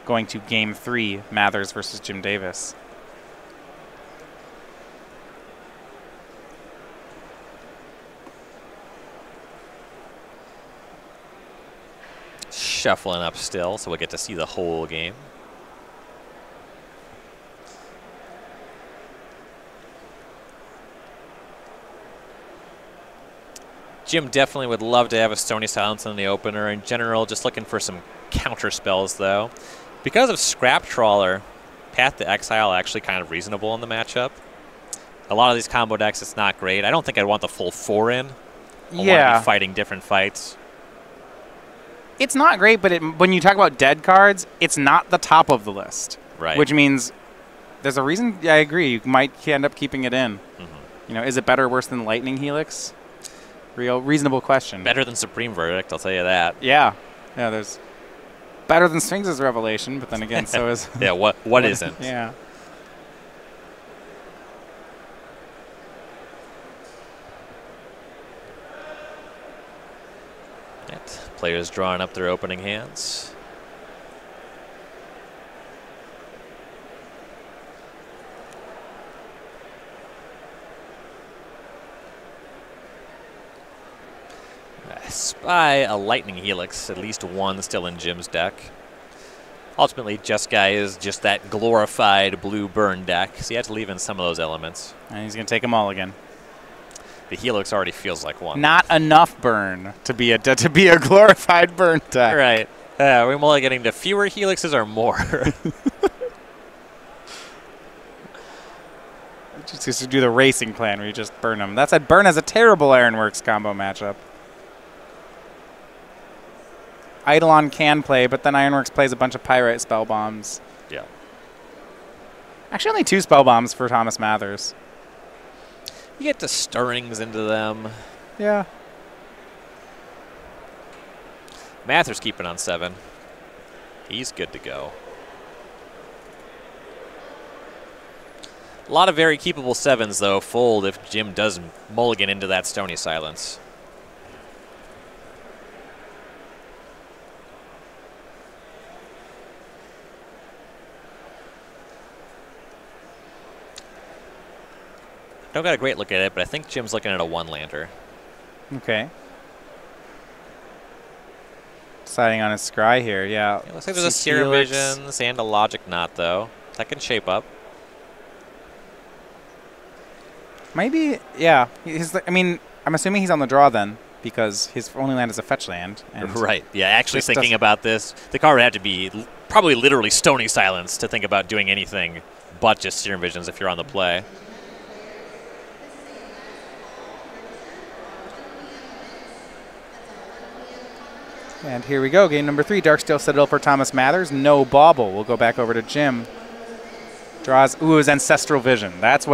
going to Game 3, Mathers versus Jim Davis. Shuffling up still, so we'll get to see the whole game. Jim definitely would love to have a Stony Silence in the opener. In general, just looking for some counter spells, though. Because of Scrap Trawler, Path to Exile actually kind of reasonable in the matchup. A lot of these combo decks, it's not great. I don't think I'd want the full 4 in. I want to be fighting different fights. It's not great, but when you talk about dead cards, it's not the top of the list. Right. Which means there's a reason, I agree, you might end up keeping it in. You know, is it better or worse than Lightning Helix? Reasonable question. Better than Supreme Verdict, I'll tell you that. Yeah. Yeah, there's better than Sphinx's Revelation, but then again, so is... Yeah, what isn't? Yeah. Players drawing up their opening hands. I spy a Lightning Helix, at least one still in Jim's deck. Ultimately, Jeskai is just that glorified blue burn deck, so you have to leave in some of those elements. And he's going to take them all again. The Helix already feels like one. Not enough burn to be a glorified burn deck. Right. We're more getting to fewer Helixes or more. Just used to do the racing plan where you just burn them. That said, burn has a terrible Ironworks combo matchup. Eidolon can play, but then Ironworks plays a bunch of Pyrite spell bombs. Yeah. Actually, only 2 spell bombs for Thomas Mathers. You get the stirrings into them. Yeah. Mathers keeping on 7. He's good to go. A lot of very keepable 7s, though, fold if Jim does mulligan into that Stony Silence. Don't got a great look at it, but I think Jim's looking at a 1-lander. Okay. Deciding on his scry here, yeah. It looks like there's a Serum Visions and a Logic Knot, though. That can shape up. Maybe, yeah. I mean, I'm assuming he's on the draw then, because his only land is a fetch land. And right. Yeah, actually thinking about this, the card would have to be probably literally Stony Silence to think about doing anything but just Serum Visions if you're on the play. And here we go, game number 3. Darksteel Citadel for Thomas Mathers. No bauble. We'll go back over to Jim. Draws, his Ancestral Vision. That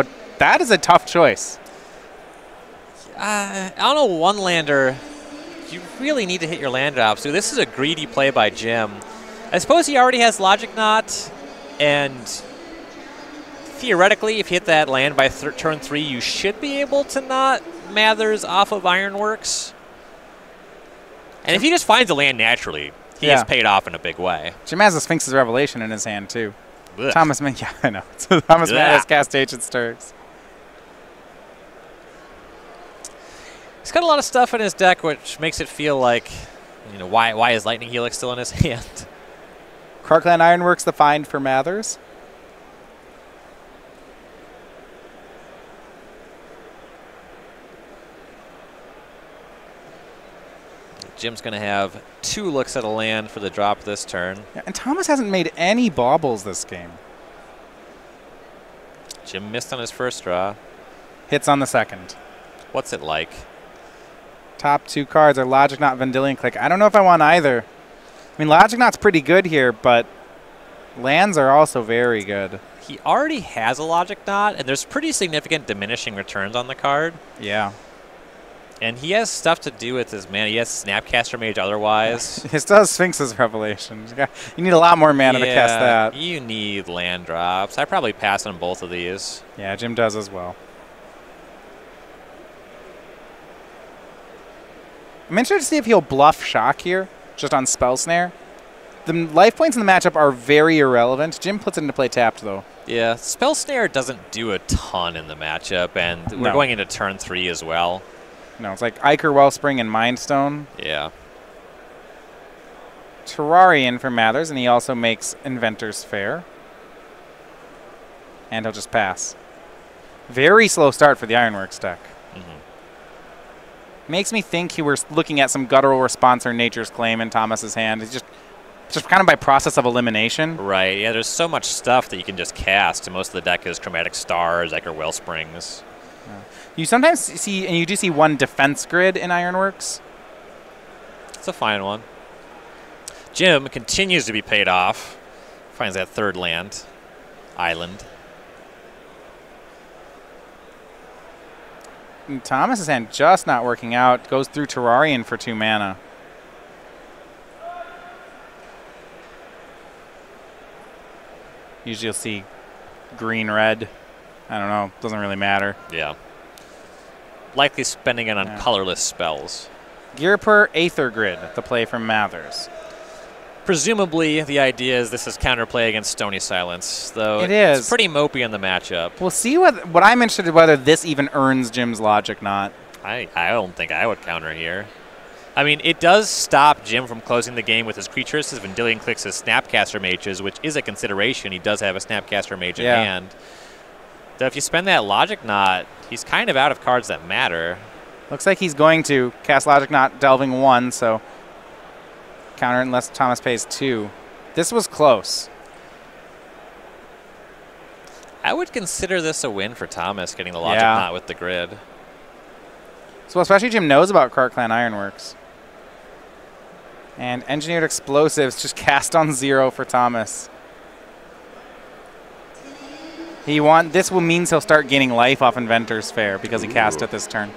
is a tough choice. I don't know, 1-lander, you really need to hit your land drops. So this is a greedy play by Jim. I suppose he already has Logic Knot, and theoretically, if you hit that land by turn 3, you should be able to knot Mathers off of Ironworks. And if he just finds a land naturally, he gets paid off in a big way. Jim has a Sphinx's Revelation in his hand, too. Ugh. Thomas I know. Thomas Mathers cast Ancient Stirrings. He's got a lot of stuff in his deck, which makes it feel like, you know, why is Lightning Helix still in his hand? Krark-Clan Ironworks, the find for Mathers. Jim's going to have 2 looks at a land for the drop this turn. Yeah, and Thomas hasn't made any baubles this game. Jim missed on his first draw. Hits on the second. What's it like? Top 2 cards are Logic Knot, Vendilion Click. I don't know if I want either. I mean, Logic Knot's pretty good here, but lands are also very good. He already has a Logic Knot, and there's pretty significant diminishing returns on the card. Yeah. And he has stuff to do with his mana. He has Snapcaster Mage otherwise. He still has Sphinx's Revelation. You need a lot more mana to cast that. You need land drops. I probably pass on both of these. Yeah, Jim does as well. I'm interested to see if he'll bluff Shock here, just on Spell Snare. The life points in the matchup are very irrelevant. Jim puts it into play tapped, though. Yeah, Spell Snare doesn't do a ton in the matchup, and we're going into turn 3 as well. No, it's like Iker, Wellspring, and Mind Stone. Yeah. Terrarian for Mathers, and he also makes Inventor's Fair. And he'll just pass. Very slow start for the Ironworks deck. Makes me think he was looking at some guttural response or Nature's Claim in Thomas's hand. He's just kind of by process of elimination. Right, yeah, there's so much stuff that you can just cast, and most of the deck is Chromatic Stars, Iker Wellsprings. Yeah. You sometimes see, and you do see one defense grid in Ironworks. It's a fine one. Jim continues to be paid off. Finds that third island. And Thomas's hand just not working out. Goes through Terrarian for 2 mana. Usually you'll see green, red. I don't know. Doesn't really matter. Yeah. Likely spending it on colorless spells. Girpur Aether Grid, the play from Mathers. Presumably, the idea is this is counterplay against Stony Silence, though it's pretty mopey in the matchup. We'll see what I'm interested in, whether this even earns Jim's logic not. I don't think I would counter here. I mean, it does stop Jim from closing the game with his creatures. His Vendilion clicks his Snapcaster Mages, which is a consideration. He does have a Snapcaster Mage in hand. Though if you spend that Logic Knot, he's kind of out of cards that matter. Looks like he's going to cast Logic Knot, delving 1, so counter it unless Thomas pays 2. This was close. I would consider this a win for Thomas, getting the Logic Knot with the grid. So especially Jim knows about Krark Clan Ironworks. And Engineered Explosives just cast on 0 for Thomas. This will mean he'll start gaining life off Inventor's Fair because he cast it this turn.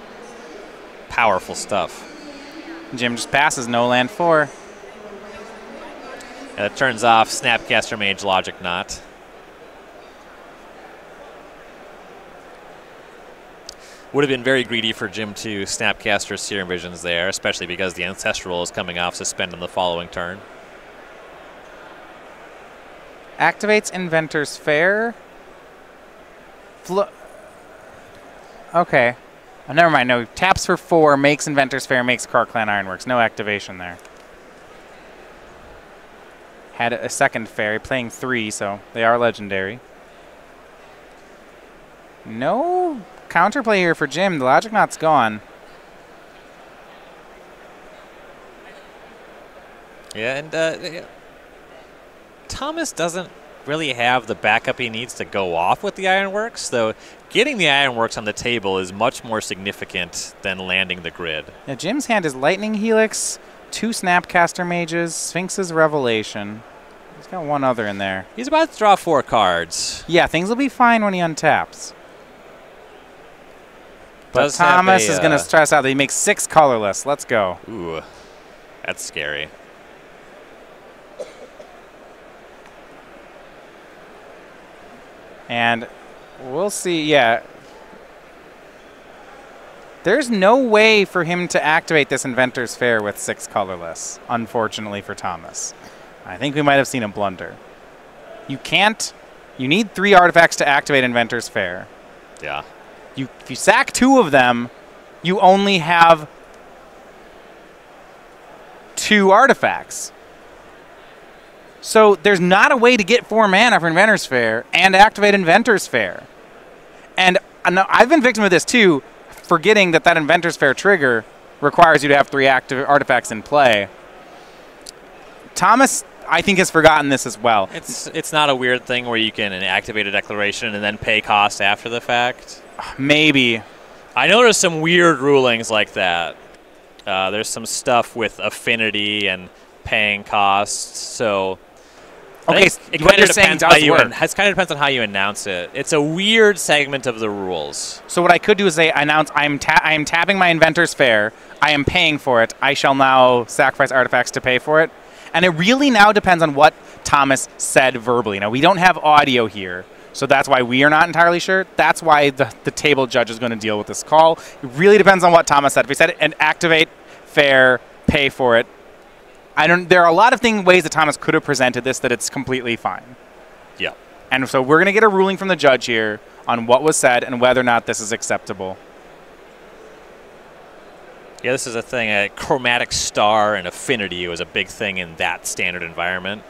Powerful stuff. Jim just passes, no land 4. Yeah, it turns off Snapcaster Mage Logic Knot. Would have been very greedy for Jim to Snapcaster Serum Visions there, especially because the Ancestral is coming off suspend on the following turn. Activates Inventor's Fair. Okay. Oh, never mind. No, taps for 4, makes Inventor's Fair, makes Krark Clan Ironworks. No activation there. Had a second fairy, playing 3, so they are legendary. No counterplay here for Jim. The Logic Knot's gone. Yeah, and Thomas doesn't really have the backup he needs to go off with the Ironworks, though getting the Ironworks on the table is much more significant than landing the grid. Now, Jim's hand is Lightning Helix, 2 Snapcaster Mages, Sphinx's Revelation. He's got 1 other in there. He's about to draw 4 cards. Yeah, things will be fine when he untaps. But Thomas is going to stress out that he makes 6 colorless. Let's go. Ooh, that's scary. And we'll see, yeah. There's no way for him to activate this Inventor's Fair with 6 colorless, unfortunately for Thomas. I think we might have seen a blunder. You can't. You need 3 artifacts to activate Inventor's Fair. Yeah. If you sack 2 of them, you only have 2 artifacts. So there's not a way to get 4 mana for Inventor's Fair and activate Inventor's Fair. And I've been victim of this too, forgetting that Inventor's Fair trigger requires you to have 3 active artifacts in play. Thomas, I think, has forgotten this as well. It's not a weird thing where you can activate a declaration and then pay cost after the fact? Maybe. I know there's some weird rulings like that. There's some stuff with affinity and paying costs, so okay, it kind of depends how it kind of depends on how you announce it. It's a weird segment of the rules. So what I could do is say, announce I am tapping my Inventor's Fair. I am paying for it. I shall now sacrifice artifacts to pay for it. And it really now depends on what Thomas said verbally. Now, we don't have audio here, so that's why we are not entirely sure. That's why the table judge is going to deal with this call. It really depends on what Thomas said. If he said, and activate, fair, pay for it, There are a lot of ways that Thomas could have presented this that it's completely fine. Yeah. And so we're going to get a ruling from the judge here on what was said and whether or not this is acceptable. Yeah, this is a thing. A chromatic star and affinity was a big thing in that standard environment.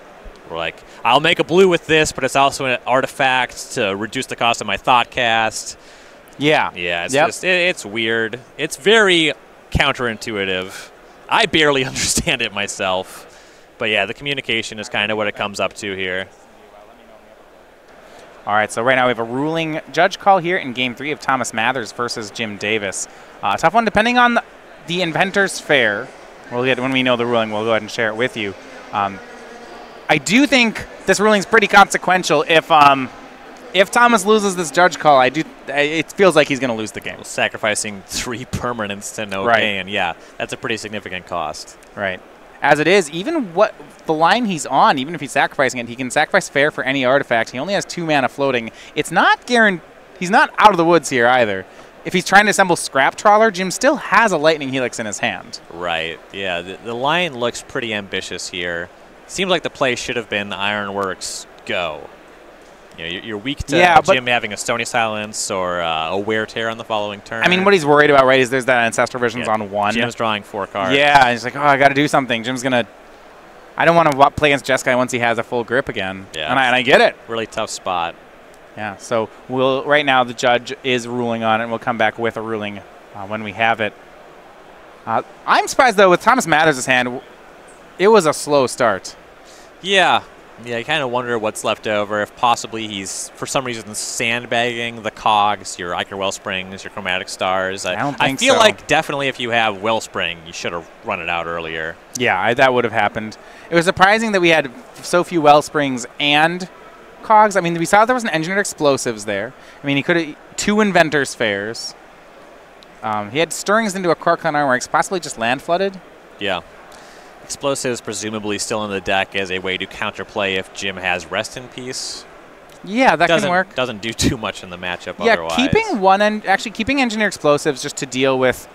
We're like, I'll make a blue with this, but it's also an artifact to reduce the cost of my thought cast. Yeah. Yeah, it's just, it's weird. It's very counterintuitive. I barely understand it myself. But yeah, the communication is kind of what it comes up to here. All right, so right now we have a ruling judge call here in Game 3 of Thomas Mathers versus Jim Davis. Tough one, depending on the Inventor's Fair. When we know the ruling, we'll go ahead and share it with you. I do think this ruling is pretty consequential. If Thomas loses this judge call, it feels like he's going to lose the game. Sacrificing 3 permanents to no right. gain, yeah, that's a pretty significant cost. Right. As it is, even the line he's on, even if he's sacrificing it, he can sacrifice Fair for any artifact. He only has 2 mana floating. It's not guaranteed. He's not out of the woods here either. If he's trying to assemble Scrap Trawler, Jim still has a Lightning Helix in his hand. Right. Yeah, the line looks pretty ambitious here. Seems like the play should have been Ironworks Go. You know, you're weak to Jim having a Stony Silence or a Wear Tear on the following turn. I mean, what he's worried about, right, is there's that Ancestral Visions on 1. Jim's drawing 4 cards. Yeah, and he's like, oh, I got to do something. Jim's going to... I don't want to play against Jeskai once he has a full grip again. Yeah. And I get it. Really tough spot. Yeah, so right now the judge is ruling on it, and we'll come back with a ruling when we have it. I'm surprised, though, with Thomas Mathers' hand, it was a slow start. Yeah. Yeah, you kind of wonder what's left over. If possibly he's, for some reason, sandbagging the cogs, your Ichor Wellsprings, your Chromatic Stars. I feel like definitely if you have Wellspring, you should have run it out earlier. Yeah, that would have happened. It was surprising that we had so few Wellsprings and cogs. I mean, we saw there was an Engineered Explosives there. I mean, he could have 2 Inventor's Fairs. He had Stirrings into a Corkland Ironworks, possibly just land flooded. Yeah. Explosives presumably still in the deck as a way to counterplay if Jim has Rest in Peace. Yeah, that can work. Doesn't do too much in the matchup otherwise. Yeah, keeping Engineer Explosives just to deal with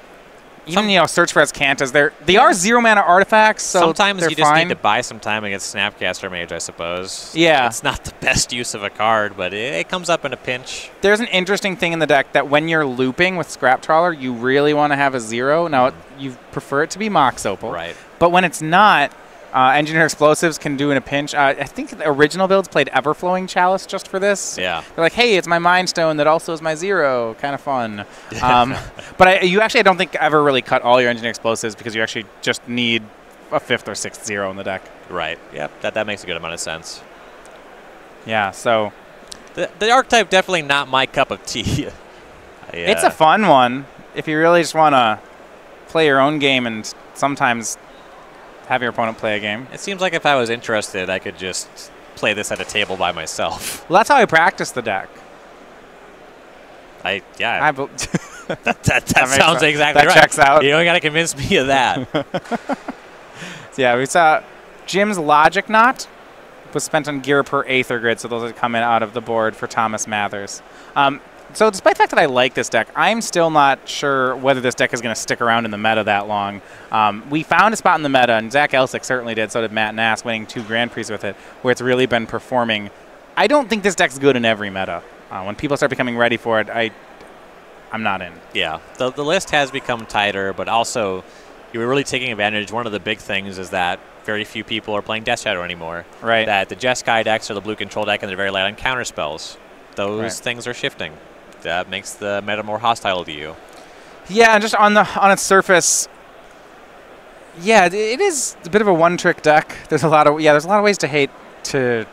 even Search for Azcantas. They are 0 mana artifacts, so sometimes you just fine. need to buy some time against Snapcaster Mage, I suppose. Yeah. It's not the best use of a card, but it comes up in a pinch. There's an interesting thing in the deck that when you're looping with Scrap Trawler, you really want to have a 0. Now, you prefer it to be Mox Opal. Right. But when it's not, Engineer Explosives can do in a pinch. I think the original builds played Everflowing Chalice just for this. Yeah. They're like, hey, it's my Mind Stone that also is my 0. Kind of fun. But I don't think ever really cut all your Engineer Explosives because you actually just need a 5th or 6th 0 in the deck. Right. Yep. That makes a good amount of sense. Yeah, so... The archetype definitely not my cup of tea. It's a fun one if you really just want to play your own game and sometimes have your opponent play a game. It seems like if I was interested, I could just play this at a table by myself. Well, that's how I practice the deck. That that sounds exactly right. That checks out. You don't got to convince me of that. So yeah, we saw Jim's Logic Knot was spent on Gear per Aether Grid, so those would come in out of the board for Thomas Mathers. So despite the fact that I like this deck, I'm still not sure whether this deck is going to stick around in the meta that long. We found a spot in the meta, and Zach Elsick certainly did, so did Matt Nass, winning 2 Grand Prix with it, where it's really been performing. I don't think this deck's good in every meta. When people start becoming ready for it, I'm not in. Yeah, the list has become tighter, but also you were really taking advantage. One of the big things is that very few people are playing Death Shadow anymore. Right. That the Jeskai decks are the blue control deck, and they're very light on counter spells. Those things are shifting. That makes the meta more hostile to you. Yeah, and just on its surface, yeah, it is a bit of a one-trick deck. There's a lot of ways to hate to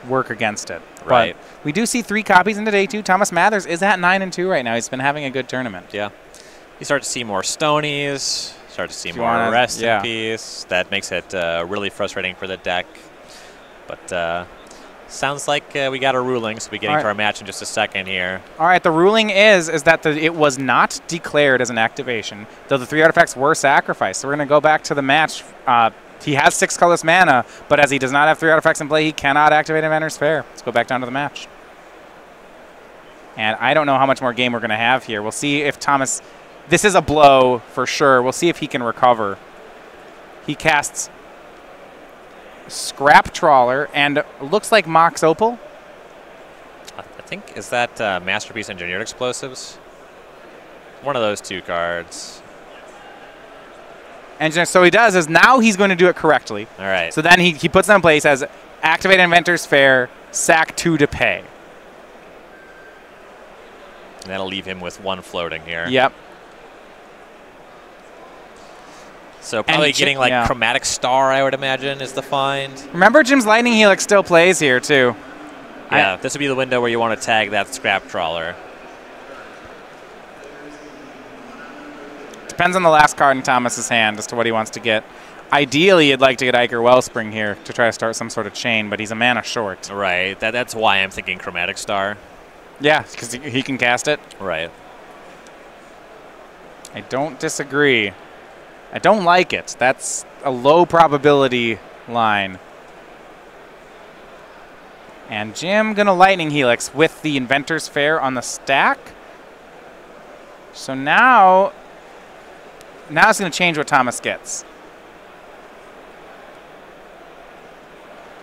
work against it. Right. But we do see 3 copies into day 2. Thomas Mathers is at 9-2 right now. He's been having a good tournament. Yeah. You start to see more Stonies. Start to see more Rest in Peace. That makes it really frustrating for the deck. But sounds like we got a ruling, so we'll be getting to our match in just a second here. All right, the ruling is that it was not declared as an activation, though the 3 artifacts were sacrificed. So we're going to go back to the match. He has 6 colorless mana, but as he does not have 3 artifacts in play, he cannot activate Inventor's Fair. Let's go back down to the match. And I don't know how much more game we're going to have here. We'll see if Thomas... This is a blow for sure. We'll see if he can recover. He casts Scrap Trawler and looks like Mox Opal. I think, is that Masterpiece Engineered Explosives? One of those two cards. And so he does is now he's going to do it correctly. All right. So then he puts them in place as activate Inventor's Fair, sack 2 to pay. And that'll leave him with 1 floating here. Yep. So probably getting like Chromatic Star, I would imagine, is the find. Remember, Jim's Lightning Helix still plays here too. Yeah, this would be the window where you want to tag that Scrap Trawler. Depends on the last card in Thomas's hand as to what he wants to get. Ideally, you'd like to get Iker Wellspring here to try to start some sort of chain, but he's a mana short. Right. That's why I'm thinking Chromatic Star. Yeah, because he can cast it. Right. I don't disagree. I don't like it. That's a low probability line. And Jim gonna Lightning Helix with the Inventor's Fair on the stack. So now it's gonna change what Thomas gets.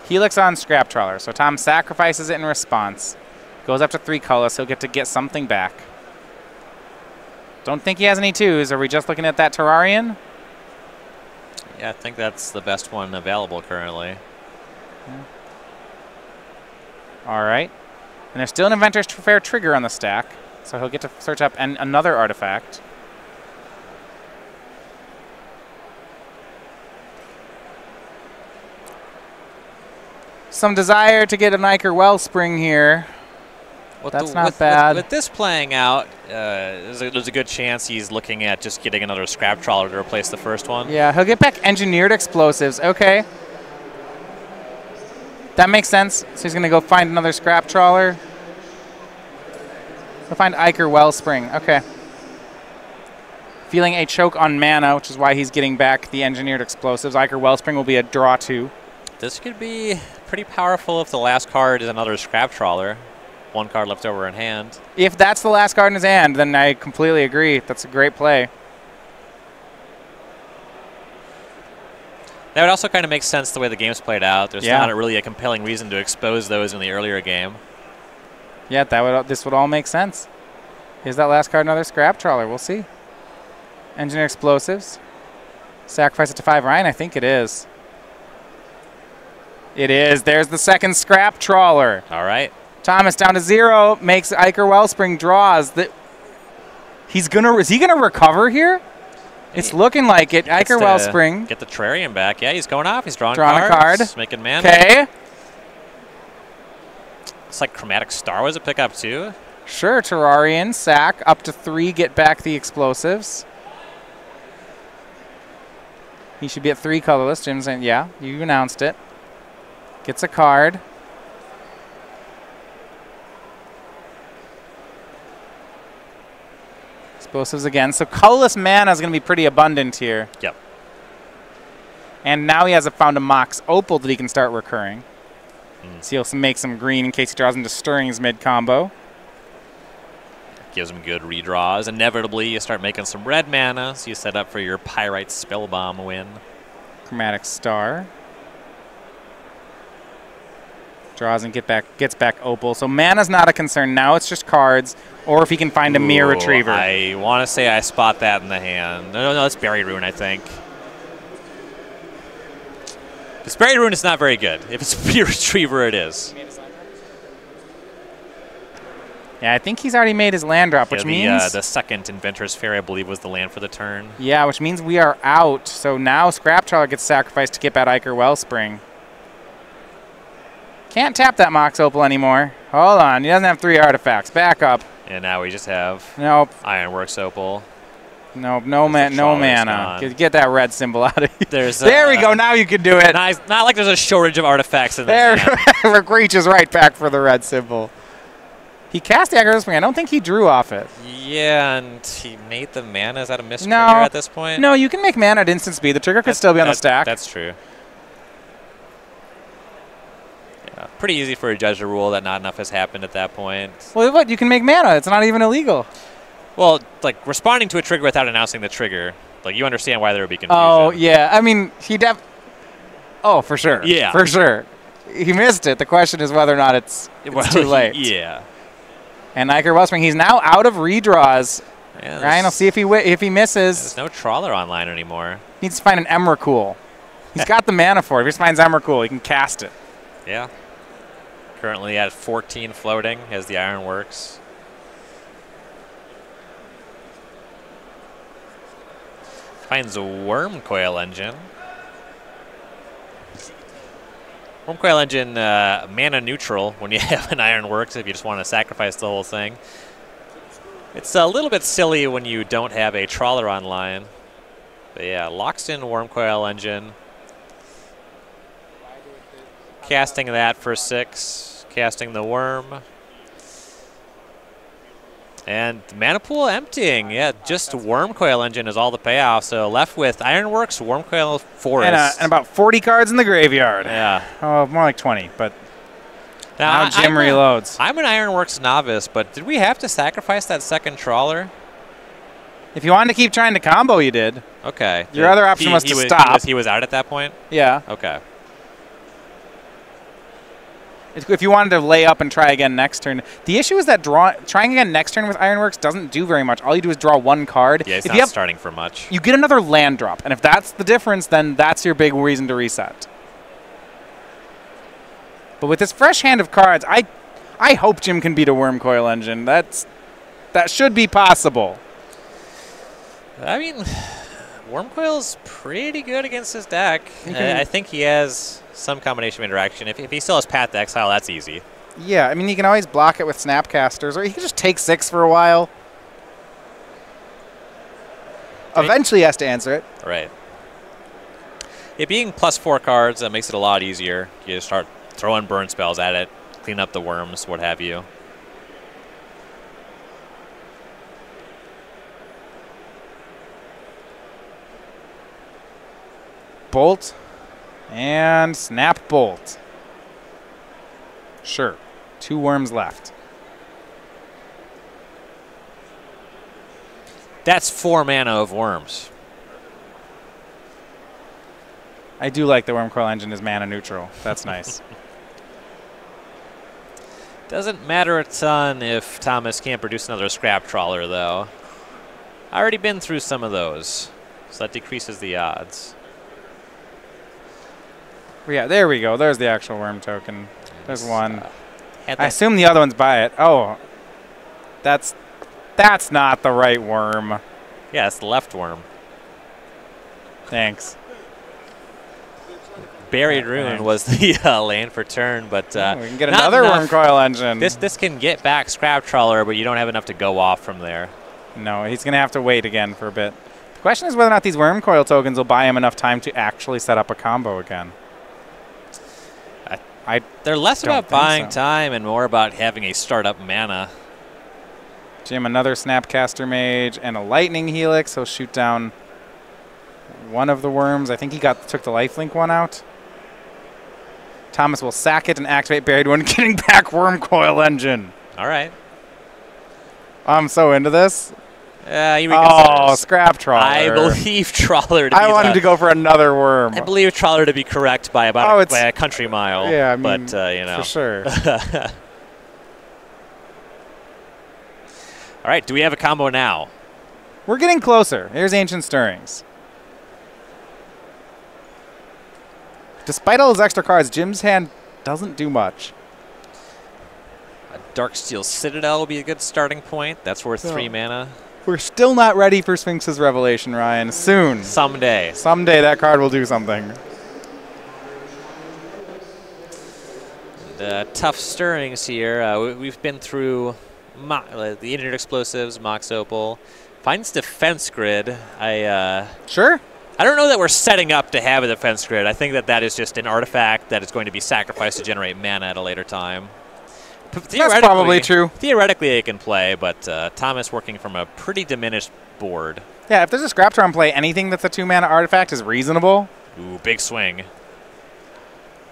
Helix on Scrap Trawler. So Tom sacrifices it in response. Goes up to 3 colors. He'll get to get something back. Don't think he has any 2s. Are we just looking at that Terrarian? Yeah, I think that's the best one available currently. Yeah. All right. And there's still an Inventor's Fair trigger on the stack, so he'll get to search up another artifact. Some desire to get an Iker Wellspring here. Well, that's not bad. With this playing out, there's a good chance he's looking at just getting another Scrap Trawler to replace the first one. Yeah, he'll get back Engineered Explosives. Okay. That makes sense. So he's going to go find another Scrap Trawler. He'll find Iker Wellspring. Okay. Feeling a choke on mana, which is why he's getting back the Engineered Explosives. Iker Wellspring will be a draw 2. This could be pretty powerful if the last card is another Scrap Trawler. 1 card left over in hand. If that's the last card in his hand, then I completely agree. That's a great play. That would also kind of make sense the way the game's played out. There's Yeah. not really a compelling reason to expose those in the earlier game. Yeah, this would all make sense. Is that last card another Scrap Trawler? We'll see. Engineer Explosives. Sacrifice it to 5 Ryan? I think it is. It is. There's the second Scrap Trawler. All right. Thomas down to 0, makes Iker Wellspring, draws. Is he gonna recover here? It's looking like it. Iker Wellspring. Get the Terrarian back. Yeah, he's going off. He's drawing a cards. card. Making mana. Okay. Looks like Chromatic Star was a pickup too. Sure, Terrarian, sack, up to 3, get back the explosives. He should be at 3 colorless. Jim's saying, yeah, you announced it. Gets a card. Explosives again. So colorless mana is going to be pretty abundant here. Yep. And now he has found a Mox Opal that he can start recurring. So he'll make some green in case he draws into Stirrings mid-combo. Gives him good redraws. Inevitably, you start making some red mana, so you set up for your Pyrite Spellbomb win. Chromatic Star. Draws and gets back Opal. So mana's not a concern. Now it's just cards, or if he can find a Mirror Retriever. I want to say I spot that in the hand. No, it's Berry Rune, I think. This Berry Rune is not very good. If it's Mirror Retriever, it is. Yeah, I think he's already made his land drop, which means... the second Inventor's Fair, I believe, was the land for the turn. Yeah, which means we are out. So now Scrap Trawler gets sacrificed to get that Iker Wellspring. Can't tap that Mox Opal anymore. Hold on, he doesn't have 3 artifacts. Back up. And now we just have Ironworks Opal. Nope, no mana. Get that red symbol out of here. There we go, now you can do it. Not like there's a shortage of artifacts in there. Rick reaches right back for the red symbol. He cast the Iker Wellspring. I don't think he drew off it. Yeah, and he made the mana. Is that a mistrigger at this point? No, you can make mana at instant speed. The trigger could still be on the stack. That's true. Yeah, pretty easy for a judge to rule that not enough has happened at that point. Well, what? You can make mana. It's not even illegal. Well, like responding to a trigger without announcing the trigger, like you understand why there would be confusion. Oh, yeah. I mean, Oh, for sure. Yeah. For sure. He missed it. The question is whether or not it's too late. Yeah. And Iker Wellspring, he's now out of redraws. Yeah, Ryan will see if he misses. There's no trawler online anymore. Needs to find an Emrakul. He's got the mana for it. If he just finds Emrakul, he can cast it. Yeah. Currently at 14 floating as the Ironworks. Finds a Wormcoil Engine. Wormcoil Engine, mana neutral when you have an Ironworks if you just want to sacrifice the whole thing. It's a little bit silly when you don't have a trawler online. But yeah, locks in Wormcoil Engine. Casting that for 6. Casting the Worm. And mana pool emptying. Yeah, just Wormcoil Engine is all the payoff. So left with Ironworks, Wormcoil Forest. And about 40 cards in the graveyard. Yeah. Oh, more like 20, but now Jim reloads. I'm an Ironworks novice, but did we have to sacrifice that second trawler? If you wanted to keep trying to combo, you did. Okay. Your other option was to stop. He was out at that point? Yeah. Okay. If you wanted to lay up and try again next turn. The issue is that trying again next turn with Ironworks doesn't do very much. All you do is draw one card. Yeah, it's not starting for much. You get another land drop, and if that's the difference, then that's your big reason to reset. But with this fresh hand of cards, I hope Jim can beat a Wormcoil Engine. That should be possible. I mean, Wormcoil's pretty good against his deck. I think he has some combination of interaction. If he still has Path to Exile, that's easy. Yeah, I mean, you can always block it with Snapcasters, or he can just take 6 for a while. Eventually he has to answer it. Right. It being +4 cards, that makes it a lot easier. You just start throwing burn spells at it, clean up the worms, what have you. Bolt and Snap Bolt. Sure. 2 worms left. That's 4 mana of worms. I do like the Wormcoil Engine is mana neutral. That's nice. Doesn't matter a ton if Thomas can't produce another Scrap Trawler, though. I already been through some of those, so that decreases the odds. Yeah, there we go. There's the actual worm token. There's one. I assume the other one's by it. Oh, that's not the right worm. Yeah, it's the left worm. Thanks. Buried Rune was the land for turn, but we can get another Wormcoil Engine. This can get back Scrap Trawler, but you don't have enough to go off from there. No, he's going to have to wait again for a bit. The question is whether or not these Wormcoil tokens will buy him enough time to actually set up a combo again. They're less about buying time and more about having a startup mana. Jim, another Snapcaster Mage and a Lightning Helix. He'll shoot down one of the worms. I think he took the lifelink one out. Thomas will sack it and activate Buried One, getting back Wormcoil Engine. All right. I'm so into this. Oh, Scrap Trawler. I believe Trawler to be I wanted to go for another worm. I believe Trawler to be correct by about by a country mile. Yeah, I mean, but, you know. For sure. All right, do we have a combo now? We're getting closer. Here's Ancient Stirrings. Despite all those extra cards, Jim's hand doesn't do much. A Darksteel Citadel will be a good starting point. That's worth 3 mana. We're still not ready for Sphinx's Revelation, Ryan. Soon. Someday. Someday that card will do something. Tough stirrings here. We've been through the Internet Explosives, Mox Opal. Finds Defense Grid. Sure. I don't know that we're setting up to have a Defense Grid. I think that is just an artifact that is going to be sacrificed to generate mana at a later time. That's probably true. Theoretically, it can play, but Thomas working from a pretty diminished board. Yeah, if there's a Scrap Trawler in play, anything that's a 2-mana artifact is reasonable. Ooh, big swing.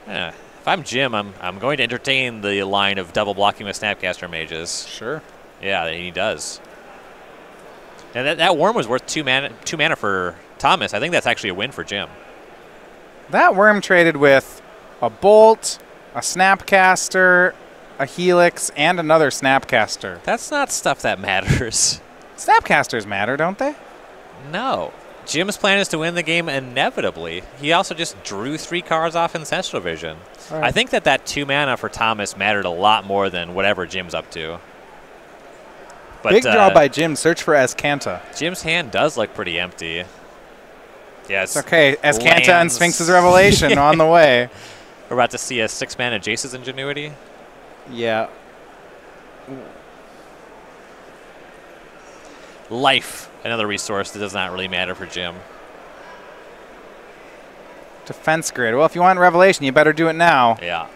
Yeah. If I'm Jim, I'm going to entertain the line of double blocking with Snapcaster Mages. Sure. Yeah, he does. And that worm was worth 2 mana for Thomas. I think that's actually a win for Jim. That worm traded with a Bolt, a Snapcaster, a Helix, and another Snapcaster. That's not stuff that matters. Snapcasters matter, don't they? No. Jim's plan is to win the game inevitably. He also just drew 3 cards off in Central Vision. Right. I think that 2 mana for Thomas mattered a lot more than whatever Jim's up to. But, big draw by Jim. Search for Azcanta. Jim's hand does look pretty empty. Yes. It's okay. Azcanta and Sphinx's Revelation on the way. We're about to see a 6-mana Jace's Ingenuity. Yeah. Life, another resource that does not really matter for Jim. Defense grid. Well, if you want Revelation, you better do it now. Yeah.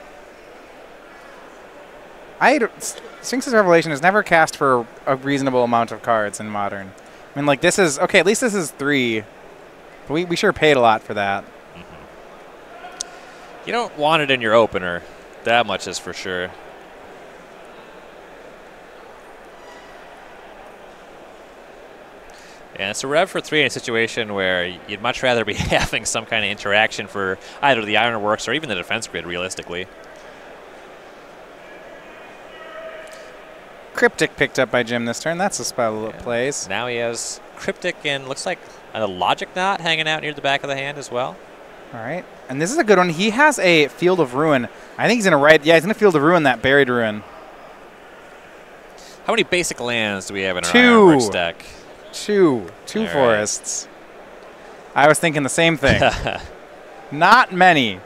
Sphinx's Revelation is never cast for a reasonable amount of cards in Modern. I mean, like, this is... Okay, at least this is 3. But we sure paid a lot for that. Mm-hmm. You don't want it in your opener. That much is for sure. And it's a rev for 3 in a situation where you'd much rather be having some kind of interaction for either the Ironworks or even the defense grid, realistically. Cryptic picked up by Jim this turn. That's a spell that plays. Now he has Cryptic and looks like a Logic Knot hanging out near the back of the hand as well. All right. And this is a good one. He has a Field of Ruin. I think he's going to write... Yeah, he's going to Field of Ruin that Buried Ruin. How many basic lands do we have in our 2. Ironworks deck? 2 forests. Right. I was thinking the same thing. Not many.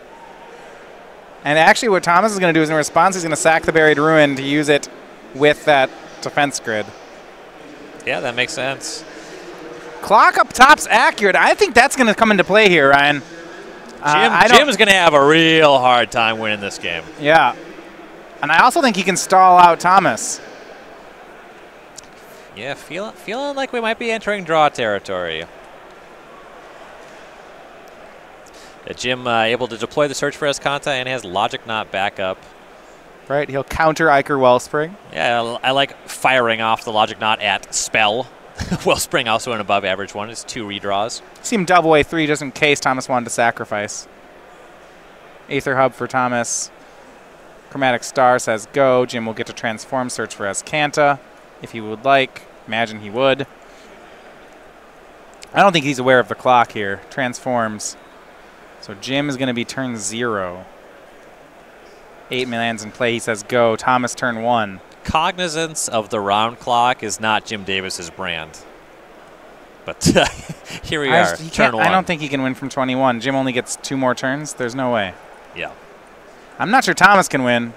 And actually what Thomas is going to do is in response, he's going to sack the Buried Ruin to use it with that defense grid. Yeah, that makes sense. Clock up top's accurate. I think that's going to come into play here, Ryan. Jim's going to have a real hard time winning this game. Yeah. And I also think he can stall out Thomas. Yeah, feeling like we might be entering draw territory. Jim able to deploy the Search for Azcanta and has Logic Knot back up. Right, he'll counter Iker Wellspring. Yeah, I like firing off the Logic Knot at spell. Wellspring also an above average one. It's 2 redraws. Seem double A3 just in case Thomas wanted to sacrifice. Aether Hub for Thomas. Chromatic Star says go. Jim will get to transform, search for Azcanta if he would like. Imagine he would. I don't think he's aware of the clock here. Transforms. So Jim is going to be turn 0. 8 lands in play. He says go. Thomas turn 1. Cognizance of the round clock is not Jim Davis's brand. But here we are, turn 1. I don't think he can win from 21. Jim only gets 2 more turns. There's no way. Yeah. I'm not sure Thomas can win.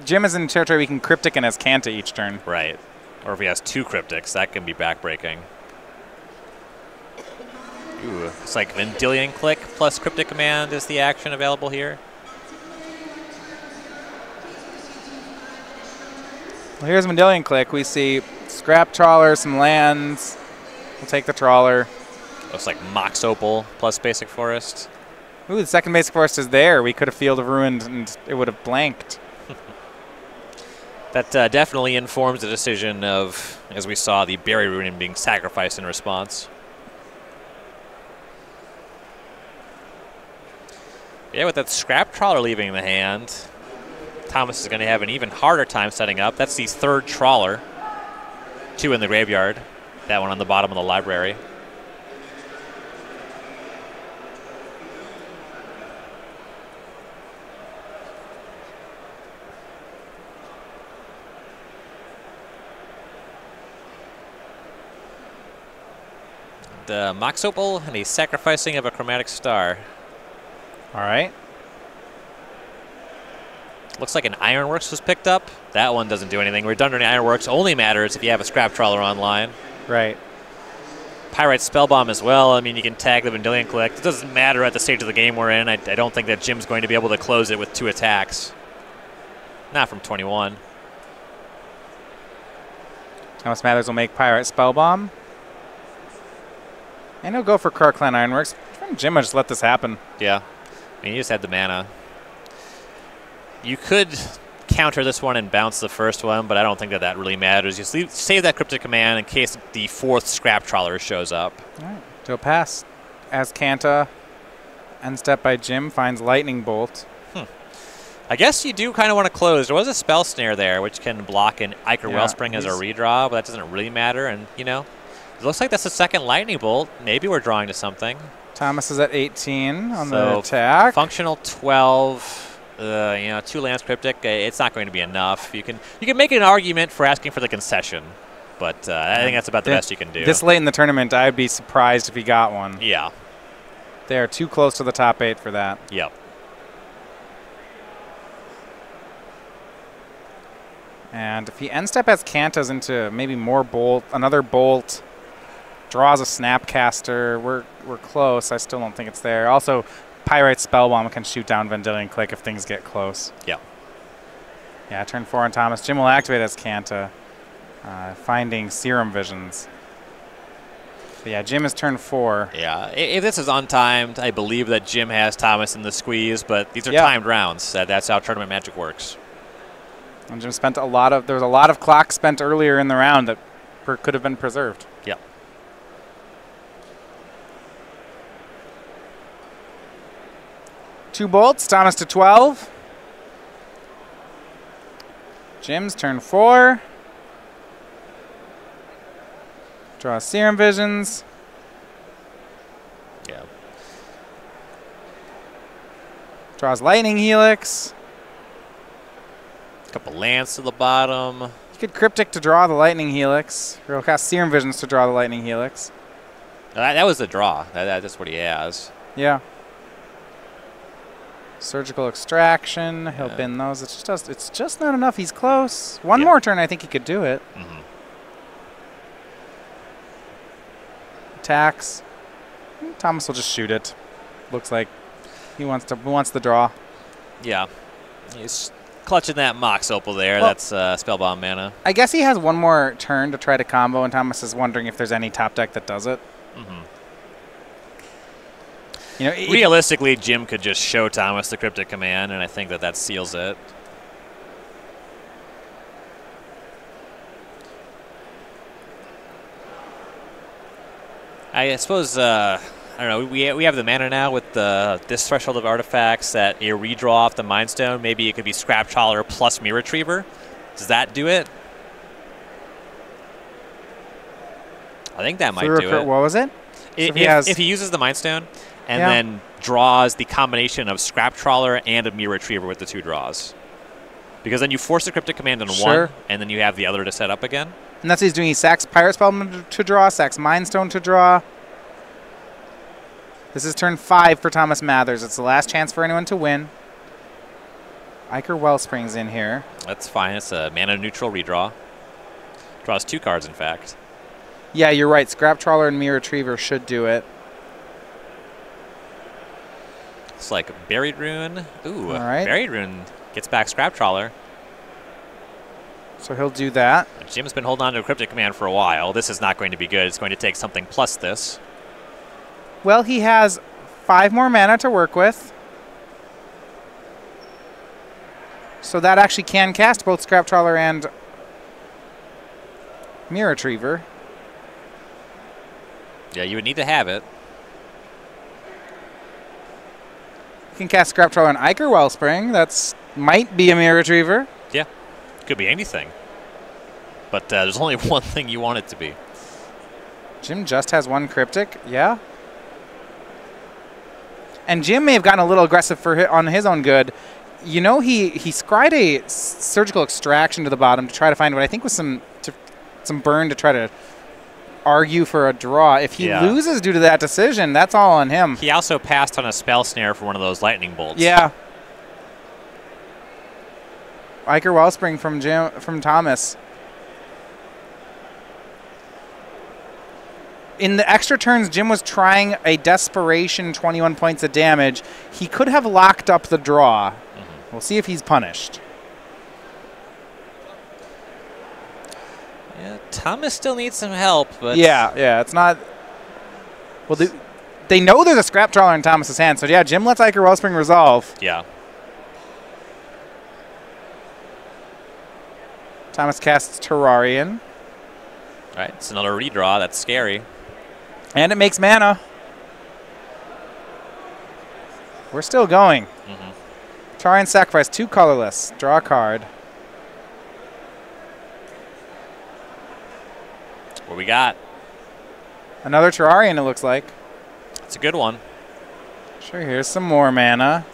Jim is in territory we can Cryptic and Azcanta each turn. Right. Or if he has 2 Cryptics, that can be backbreaking. Ooh, it's like Vendilion Click plus Cryptic Command is the action available here. Well, here's Vendilion Click. We see Scrap Trawler, some lands. We'll take the Trawler. Looks like Mox Opal plus Basic Forest. Ooh, the second Basic Forest is there. We could have Field of Ruined and it would have blanked. That definitely informs the decision of, as we saw, the Berry Ruin being sacrificed in response. Yeah, with that Scrap Trawler leaving the hand, Thomas is going to have an even harder time setting up. That's the 3rd Trawler. 2 in the graveyard. That one on the bottom of the library. The Mox Opal and a sacrificing of a Chromatic Star. All right. Looks like an Ironworks was picked up. That one doesn't do anything. Redundant Ironworks only matters if you have a Scrap Trawler online. Right. Pyrite Spellbomb as well. I mean, you can tag the Vendilion Click. It doesn't matter at the stage of the game we're in. I don't think that Jim's going to be able to close it with 2 attacks. Not from 21. Thomas Mathers will make Pyrite Spellbomb. And he'll go for Krark-Clan Ironworks. Jim will just let this happen. Yeah. I mean, he just had the mana. You could counter this one and bounce the first one, but I don't think that really matters. You save that Cryptic Command in case the 4th Scrap Trawler shows up. All right. So pass. Azcanta. End step by Jim finds Lightning Bolt. I guess you do kind of want to close. There was a Spell Snare there, which can block an Ichor Wellspring as a redraw, but that doesn't really matter. And, you know, it looks like that's the second Lightning Bolt. Maybe we're drawing to something. Thomas is at 18 on the attack. Functional 12, you know, 2 lands Cryptic. It's not going to be enough. You can make an argument for asking for the concession, but I think that's about the best you can do. This late in the tournament, I'd be surprised if he got one. Yeah. They are too close to the top 8 for that. Yep. And if he end step has Kantas into maybe more Bolt, another Bolt, draws a Snapcaster, we're close. I still don't think it's there. Also, Pyrite Spellbomb can shoot down Vendilion Click if things get close. Yeah. Yeah, turn 4 on Thomas. Jim will activate as Kanta, finding Serum Visions. But yeah, Jim is turn 4. Yeah, if this is untimed, I believe that Jim has Thomas in the squeeze, but these are timed rounds. That's how tournament magic works. And Jim spent there was a lot of clock spent earlier in the round that could have been preserved. Yeah. Two bolts, Thomas to 12. Jim's turn 4. Draw Serum Visions. Yeah. Draws Lightning Helix. Couple lands to the bottom. You could Cryptic to draw the Lightning Helix. Or he'll cast Serum Visions to draw the Lightning Helix. That was the draw. That's what he has. Yeah. Surgical Extraction. He'll bin those. It's just not enough. He's close. One more turn, I think he could do it. Attacks. Thomas will just shoot it. Looks like he wants the draw. Yeah. He's clutching that Mox Opal there. Well, that's Spellbomb mana. I guess he has one more turn to try to combo, and Thomas is wondering if there's any top deck that does it. You know, realistically, Jim could just show Thomas the Cryptic command, and I think that seals it. I suppose, I don't know, we have the mana now with this threshold of artifacts that you redraw off the Mind Stone. Maybe it could be Scrap Trawler plus Mirror Retriever. Does that do it? I think that might do it. What was it? If he uses the Mind Stone and then draws the combination of Scrap Trawler and a Mirror Retriever with the 2 draws. Because then you force the Cryptic command on one, and then you have the other to set up again. And that's what he's doing. He sacks Pirate Spellbomb to draw, sacks Mind Stone to draw. This is turn 5 for Thomas Mathers. It's the last chance for anyone to win. Ichor Wellspring's in here. That's fine. It's a mana neutral redraw. Draws 2 cards, in fact. Yeah, you're right. Scrap Trawler and Mirror Retriever should do it. It's like Buried Rune. Ooh, all right. Buried Rune gets back Scrap Trawler. So he'll do that. Jim's been holding on to a Cryptic command for a while. This is not going to be good. It's going to take something plus this. Well, he has 5 more mana to work with. So that actually can cast both Scrap Trawler and Mirror Retriever. Yeah, you would need to have it. You can cast Scrap Trawler and Ichor Wellspring. That's might be a Mirror Retriever. Yeah, could be anything. But there's only one thing you want it to be. Jim just has 1 Cryptic. Yeah. And Jim may have gotten a little aggressive on his own good. You know, he scried a Surgical Extraction to the bottom to try to find what I think was some burn to try to argue for a draw. If he loses due to that decision, that's all on him. He also passed on a Spell Snare for one of those Lightning Bolts. Yeah. Ichor Wellspring from Thomas. In the extra turns, Jim was trying a desperation 21 points of damage. He could have locked up the draw. We'll see if he's punished. Yeah, Thomas still needs some help, but yeah, it's not. Well, they know there's a Scrap Trawler in Thomas's hand, so yeah, Jim lets Ichor Wellspring resolve. Yeah. Thomas casts Terrarian. All right, it's another redraw. That's scary. And it makes mana. We're still going. Try and sacrifice 2 colorless. Draw a card. What we got? Another Terrarian, it looks like. It's a good one. Sure, here's some more mana.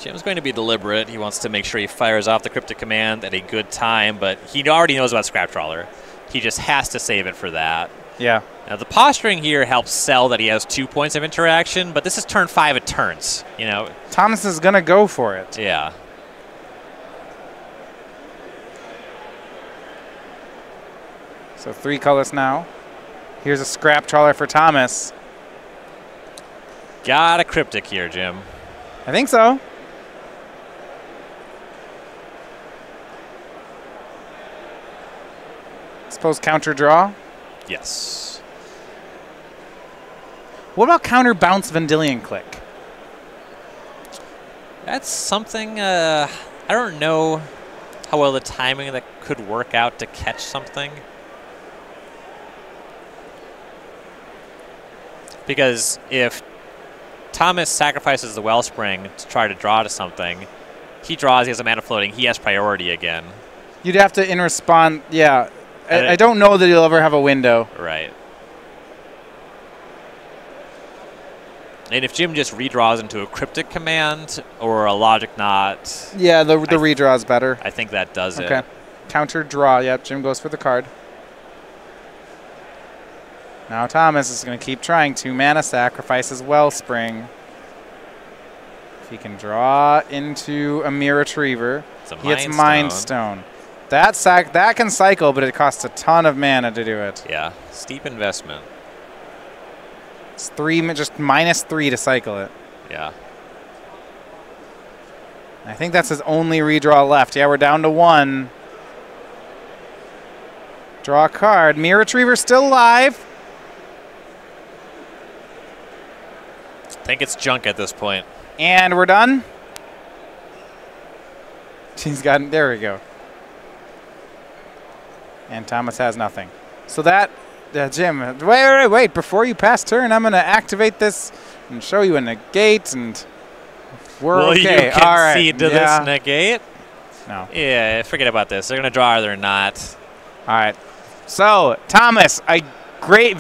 Jim's going to be deliberate. He wants to make sure he fires off the Cryptic Command at a good time, but he already knows about Scrap Trawler. He just has to save it for that. Yeah. Now, the posturing here helps sell that he has 2 points of interaction, but this is turn 5 of turns, you know. Thomas is going to go for it. Yeah. So 3 colors now. Here's a Scrap Trawler for Thomas. Got a Cryptic here, Jim. I think so. Suppose counter draw? Yes. What about counter bounce Vendilion Click? That's something, I don't know how well the timing that could work out to catch something. Because if Thomas sacrifices the Wellspring to try to draw to something, he draws, he has a mana floating, he has priority again. You'd have to in response, yeah. I don't know that he'll ever have a window. Right. And if Jim just redraws into a Cryptic Command or a Logic Knot... Yeah, the redraw is better. I think that does it. Okay. Counter draw. Yep, Jim goes for the card. Now Thomas is going to keep trying. 2 mana sacrifices Wellspring. If he can draw into a Mere Retriever, he gets Mind Stone. That can cycle, but it costs a ton of mana to do it. Yeah, steep investment. It's just -3 to cycle it. Yeah. I think that's his only redraw left. Yeah, we're down to 1. Draw a card. Mere Retriever still alive. I think it's junk at this point. And we're done. There we go. And Thomas has nothing. So that, Jim, wait. Before you pass turn, I'm going to activate this and show you a negate, and we're okay. Will you concede to this negate? No. Yeah, forget about this. They're going to draw or they're not. All right. So, Thomas, a great